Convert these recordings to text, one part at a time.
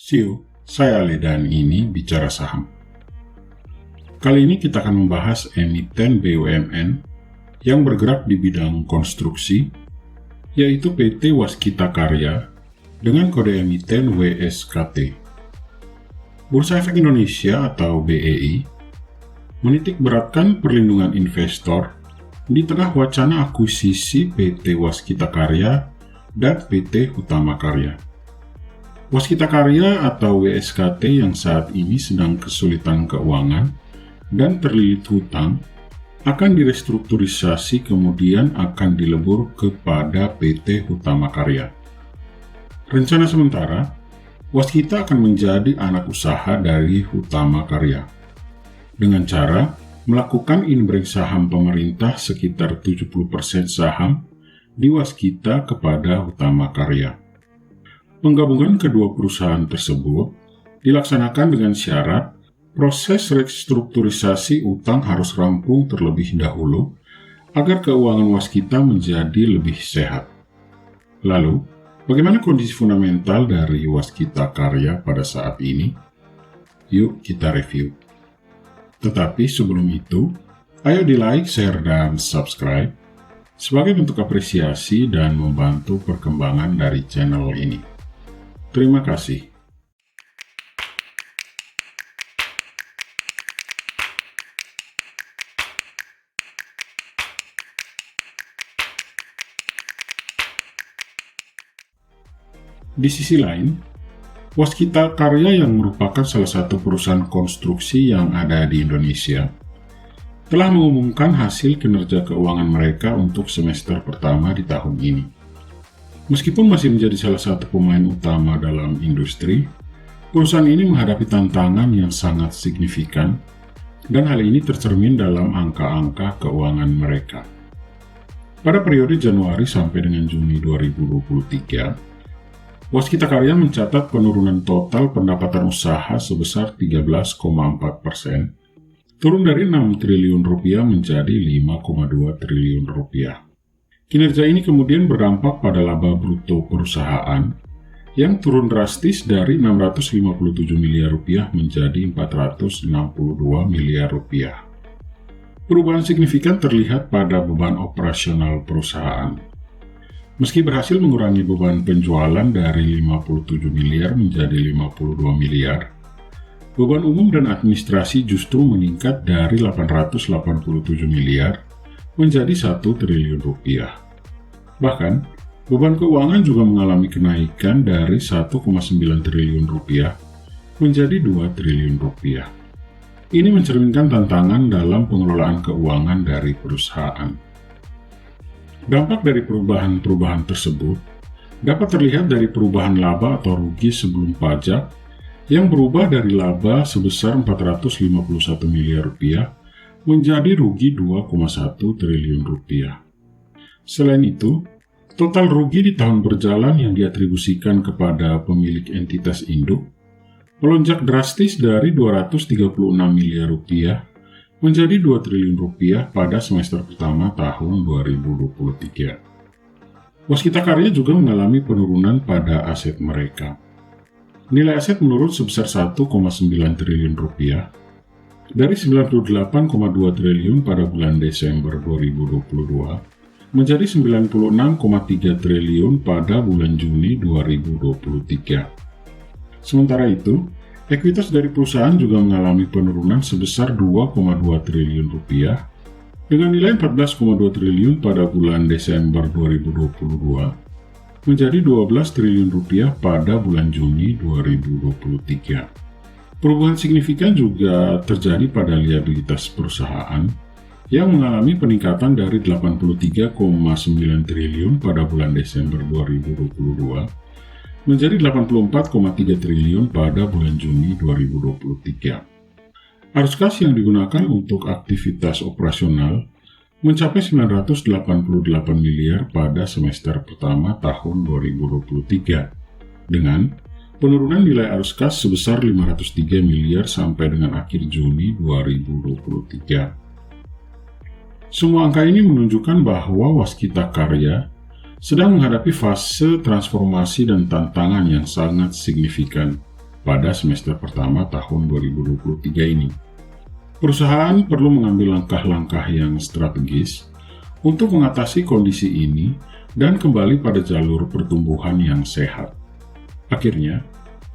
Siu, saya Ale dan ini Bicara Saham. Kali ini kita akan membahas emiten BUMN yang bergerak di bidang konstruksi, yaitu PT Waskita Karya dengan kode emiten WSKT. Bursa Efek Indonesia atau BEI menitik beratkan perlindungan investor di tengah wacana akuisisi PT Waskita Karya dan PT Hutama Karya. Waskita Karya atau WSKT yang saat ini sedang kesulitan keuangan dan terlilit hutang akan direstrukturisasi kemudian akan dilebur kepada PT Hutama Karya. Rencana sementara, Waskita akan menjadi anak usaha dari Hutama Karya dengan cara melakukan inbreak saham pemerintah sekitar 70% saham di Waskita kepada Hutama Karya. Penggabungan kedua perusahaan tersebut dilaksanakan dengan syarat proses restrukturisasi utang harus rampung terlebih dahulu agar keuangan Waskita menjadi lebih sehat. Lalu, bagaimana kondisi fundamental dari Waskita Karya pada saat ini? Yuk kita review. Tetapi sebelum itu, ayo di-like, share, dan subscribe sebagai bentuk apresiasi dan membantu perkembangan dari channel ini. Terima kasih. Di sisi lain, Waskita Karya yang merupakan salah satu perusahaan konstruksi yang ada di Indonesia telah mengumumkan hasil kinerja keuangan mereka untuk semester pertama di tahun ini. Meskipun masih menjadi salah satu pemain utama dalam industri, perusahaan ini menghadapi tantangan yang sangat signifikan, dan hal ini tercermin dalam angka-angka keuangan mereka. Pada periode Januari sampai dengan Juni 2023, Waskita Karya mencatat penurunan total pendapatan usaha sebesar 13,4%, turun dari 6 triliun rupiah menjadi 5,2 triliun rupiah. Kinerja ini kemudian berdampak pada laba bruto perusahaan yang turun drastis dari 657 miliar rupiah menjadi 462 miliar rupiah. Perubahan signifikan terlihat pada beban operasional perusahaan. Meski berhasil mengurangi beban penjualan dari 57 miliar menjadi 52 miliar, beban umum dan administrasi justru meningkat dari 887 miliar menjadi 1 triliun rupiah. Bahkan, beban keuangan juga mengalami kenaikan dari 1,9 triliun rupiah menjadi 2 triliun rupiah. Ini mencerminkan tantangan dalam pengelolaan keuangan dari perusahaan. Dampak dari perubahan-perubahan tersebut dapat terlihat dari perubahan laba atau rugi sebelum pajak yang berubah dari laba sebesar 451 miliar rupiah menjadi rugi 2,1 triliun rupiah. Selain itu, total rugi di tahun berjalan yang diatribusikan kepada pemilik entitas induk melonjak drastis dari 236 miliar rupiah menjadi 2 triliun rupiah pada semester pertama tahun 2023. Waskita Karya juga mengalami penurunan pada aset mereka. Nilai aset menurun sebesar 1,9 triliun rupiah dari 98,2 triliun pada bulan Desember 2022 menjadi 96,3 triliun pada bulan Juni 2023. Sementara itu, ekuitas dari perusahaan juga mengalami penurunan sebesar 2,2 triliun rupiah dengan nilai 14,2 triliun pada bulan Desember 2022 menjadi 12 triliun rupiah pada bulan Juni 2023. Perubahan signifikan juga terjadi pada liabilitas perusahaan yang mengalami peningkatan dari 83,9 triliun pada bulan Desember 2022 menjadi 84,3 triliun pada bulan Juni 2023. Arus kas yang digunakan untuk aktivitas operasional mencapai 988 miliar pada semester pertama tahun 2023 dengan penurunan nilai arus kas sebesar 503 miliar sampai dengan akhir Juni 2023. Semua angka ini menunjukkan bahwa Waskita Karya sedang menghadapi fase transformasi dan tantangan yang sangat signifikan pada semester pertama tahun 2023 ini. Perusahaan perlu mengambil langkah-langkah yang strategis untuk mengatasi kondisi ini dan kembali pada jalur pertumbuhan yang sehat. Akhirnya,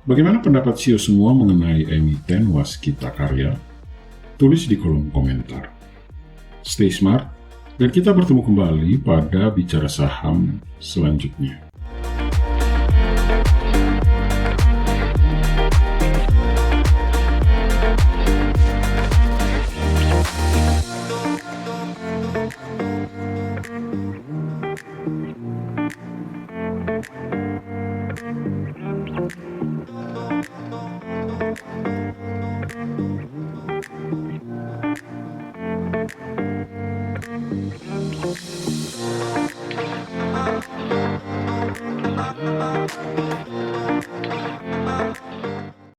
bagaimana pendapat CEO semua mengenai emiten Waskita Karya? Tulis di kolom komentar. Stay smart, dan kita bertemu kembali pada Bicara Saham selanjutnya.